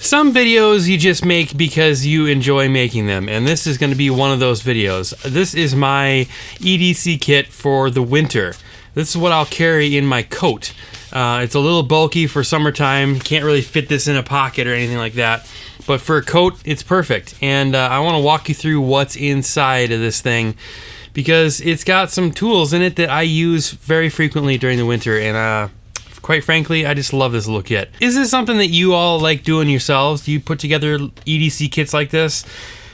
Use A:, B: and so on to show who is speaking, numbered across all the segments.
A: Some videos you just make because you enjoy making them, and this is going to be one of those videos. This is my EDC kit for the winter. This is what I'll carry in my coat. It's a little bulky for summertime. Can't really fit this in a pocket or anything like that. But for a coat, it's perfect. And I want to walk you through what's inside of this thing, because it's got some tools in it that I use very frequently during the winter, and quite frankly, I just love this little kit. Is this something that you all like doing yourselves? Do you put together EDC kits like this?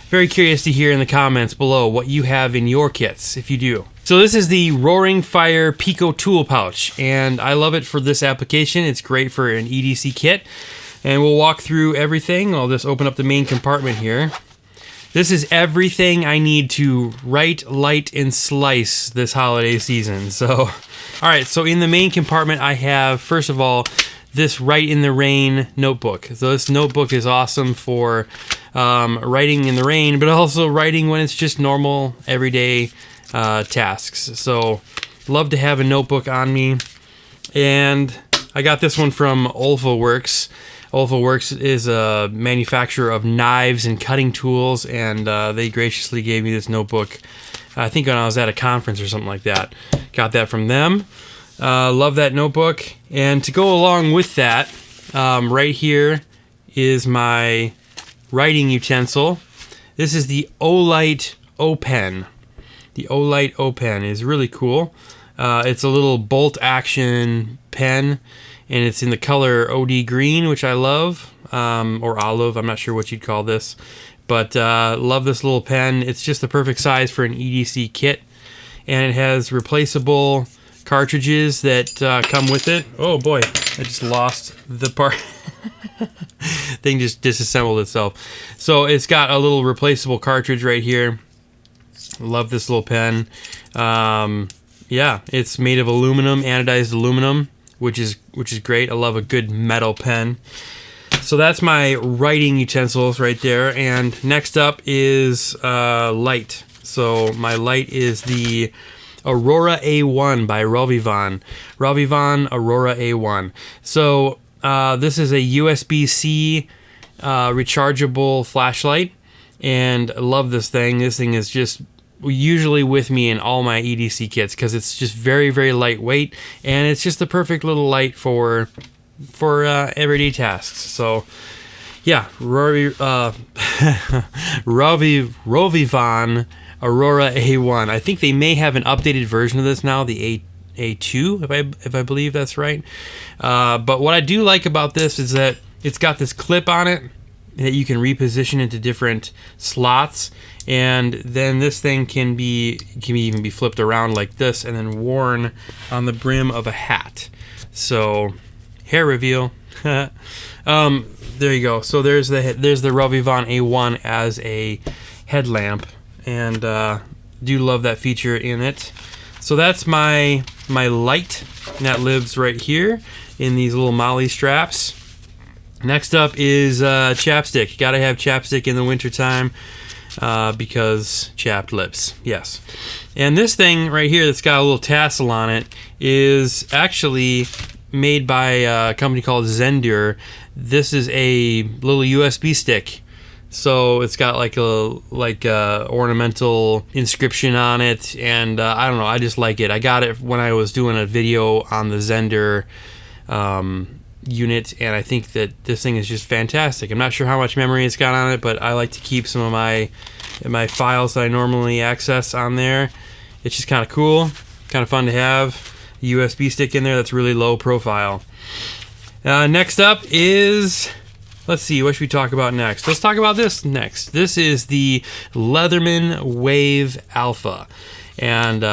A: Very curious to hear in the comments below what you have in your kits, if you do. So this is the Roaring Fire Pico Tool Pouch, and I love it for this application. It's great for an EDC kit, and we'll walk through everything. I'll just open up the main compartment here. This is everything I need to write, light, and slice this holiday season. So, all right, so in the main compartment I have, first of all, this Write in the Rain notebook. So this notebook is awesome for writing in the rain, but also writing when it's just normal, everyday tasks. So, love to have a notebook on me. And I got this one from Olfaworks. Olfaworks is a manufacturer of knives and cutting tools, and they graciously gave me this notebook, I think when I was at a conference or something like that. Got that from them. Love that notebook. And to go along with that, right here is my writing utensil. This is the Olight O-Pen. The Olight O-Pen is really cool. It's a little bolt action pen, and it's in the color OD green, which I love, or olive, I'm not sure what you'd call this, but love this little pen. It's just the perfect size for an EDC kit, and it has replaceable cartridges that come with it. Oh boy, I just lost the part. Thing just disassembled itself. So it's got a little replaceable cartridge right here. Love this little pen. Yeah, it's made of aluminum, anodized aluminum, which is great. I love a good metal pen. So that's my writing utensils right there. And next up is light. So my light is the Aurora A1 by Rovivon. Rovivon Aurora A1. So this is a USB-C rechargeable flashlight, and I love this thing. This thing is just usually with me in all my EDC kits because it's just very, very lightweight, and it's just the perfect little light for everyday tasks. So yeah, Rovivon Aurora A1. I think they may have an updated version of this now, the A2, if I believe that's right. But what I do like about this is that it's got this clip on it that you can reposition into different slots, and then this thing can even be flipped around like this and then worn on the brim of a hat. So hair reveal. There you go. So there's the Rovivon A1 as a headlamp, and do love that feature in it. So that's my light, and that lives right here in these little molly straps. Next up is chapstick. Gotta have chapstick in the wintertime because chapped lips, yes. And this thing right here that's got a little tassel on it is actually made by a company called Zender. This is a little USB stick. So it's got like a ornamental inscription on it, and I don't know, I just like it. I got it when I was doing a video on the Zender unit, and I think that this thing is just fantastic. I'm not sure how much memory it's got on it, but I like to keep some of my files that I normally access on there. It's just kind of cool, kind of fun to have a USB stick in there that's really low profile. Next up is, let's see, what should we talk about next? Let's talk about this next. This is the Leatherman Wave Alpha, and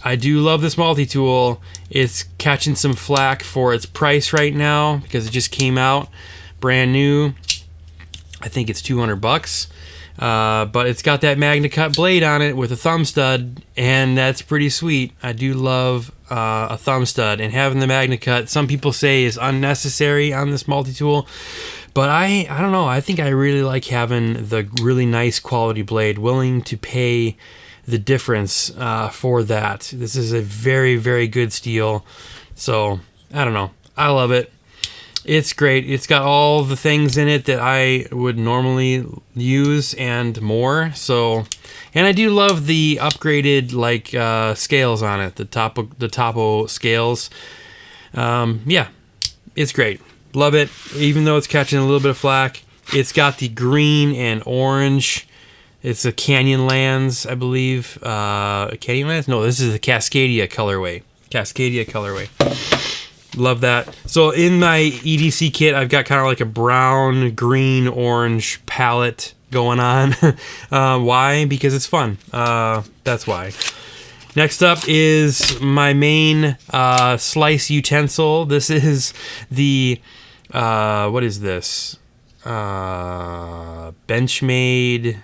A: I do love this multi-tool. It's catching some flack for its price right now because it just came out brand new. I think it's $200, but it's got that MagnaCut blade on it with a thumb stud, and that's pretty sweet. I do love a thumb stud, and having the MagnaCut, some people say, is unnecessary on this multi-tool, but I don't know. I think I really like having the really nice quality blade, willing to pay the difference for that. This is a very, very good steel. So, I don't know. I love it. It's great. It's got all the things in it that I would normally use and more. So, and I do love the upgraded like scales on it, the topo scales. Yeah, it's great. Love it. Even though it's catching a little bit of flack, it's got the green and orange. It's a Canyonlands, I believe. Canyonlands? No, this is the Cascadia colorway. Cascadia colorway. Love that. So in my EDC kit, I've got kind of like a brown, green, orange palette going on. Why? Because it's fun. That's why. Next up is my main slice utensil. This is the, what is this? Benchmade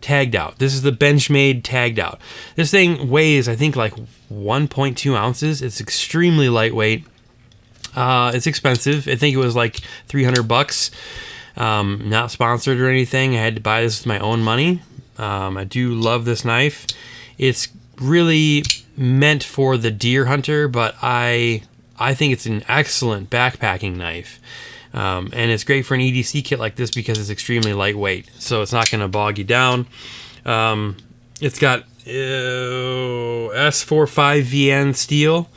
A: tagged out. This is the Benchmade tagged out. This thing weighs, I think, like 1.2 ounces. It's extremely lightweight. It's expensive. I think it was like $300. Not sponsored or anything. I had to buy this with my own money. I do love this knife. It's really meant for the deer hunter, but I think it's an excellent backpacking knife. And it's great for an EDC kit like this because it's extremely lightweight, so it's not going to bog you down. It's got S45VN steel.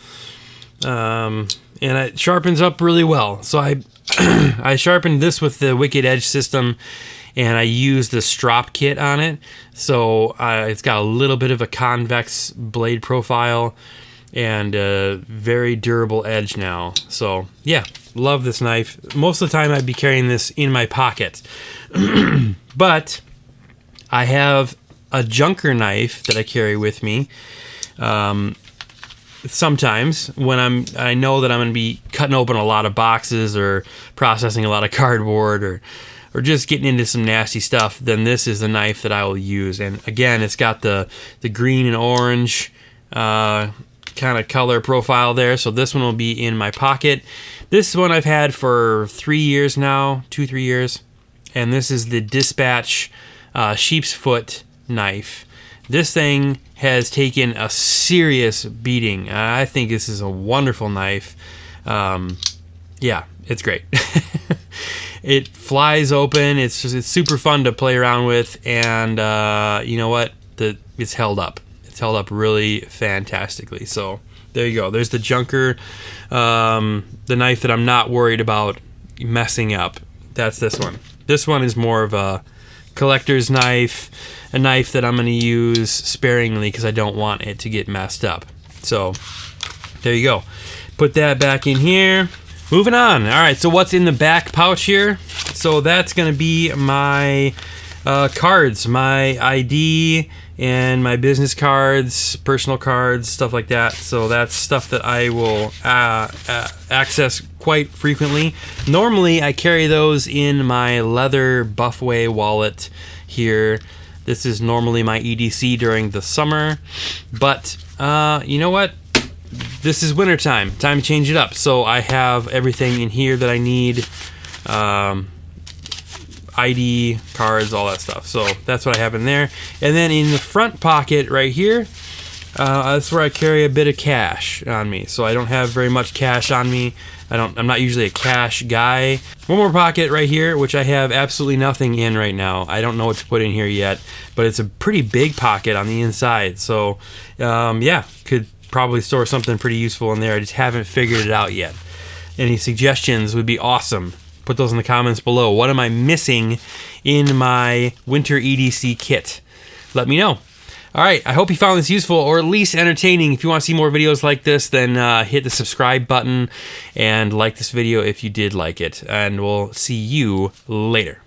A: And it sharpens up really well. So I I sharpened this with the Wicked Edge system, and I used the strop kit on it. So it's got a little bit of a convex blade profile and a very durable edge now. So yeah, love this knife. Most of the time I'd be carrying this in my pocket. But I have a junker knife that I carry with me. Sometimes when I know that I'm going to be cutting open a lot of boxes or processing a lot of cardboard or just getting into some nasty stuff, then this is the knife that I will use. And again, it's got the green and orange kind of color profile there. So this one will be in my pocket. This one I've had for 3 years now, 2-3 years. And this is the Dispatch sheep's foot knife. This thing has taken a serious beating. I think this is a wonderful knife. Yeah, it's great. It flies open. It's super fun to play around with, and you know what? It's held up. It's held up really fantastically. So there you go. There's the junker, the knife that I'm not worried about messing up. That's this one. This one is more of a collector's knife, a knife that I'm going to use sparingly because I don't want it to get messed up. So there you go. Put that back in here. Moving on. All right, so what's in the back pouch here? So that's going to be my cards, my ID and my business cards, personal cards, stuff like that. So that's stuff that I will access quite frequently. Normally, I carry those in my leather Buffway wallet here. This is normally my EDC during the summer, but you know what? This is wintertime. Time to change it up. So I have everything in here that I need. ID, cards, all that stuff. So that's what I have in there. And then in the front pocket right here, that's where I carry a bit of cash on me. So I don't have very much cash on me. I'm not usually a cash guy. One more pocket right here, which I have absolutely nothing in right now. I don't know what to put in here yet, but it's a pretty big pocket on the inside. So yeah, could probably store something pretty useful in there. I just haven't figured it out yet. Any suggestions would be awesome. Put those in the comments below. What am I missing in my Winter EDC kit? Let me know. All right, I hope you found this useful or at least entertaining. If you want to see more videos like this, then hit the subscribe button and like this video if you did like it. And we'll see you later.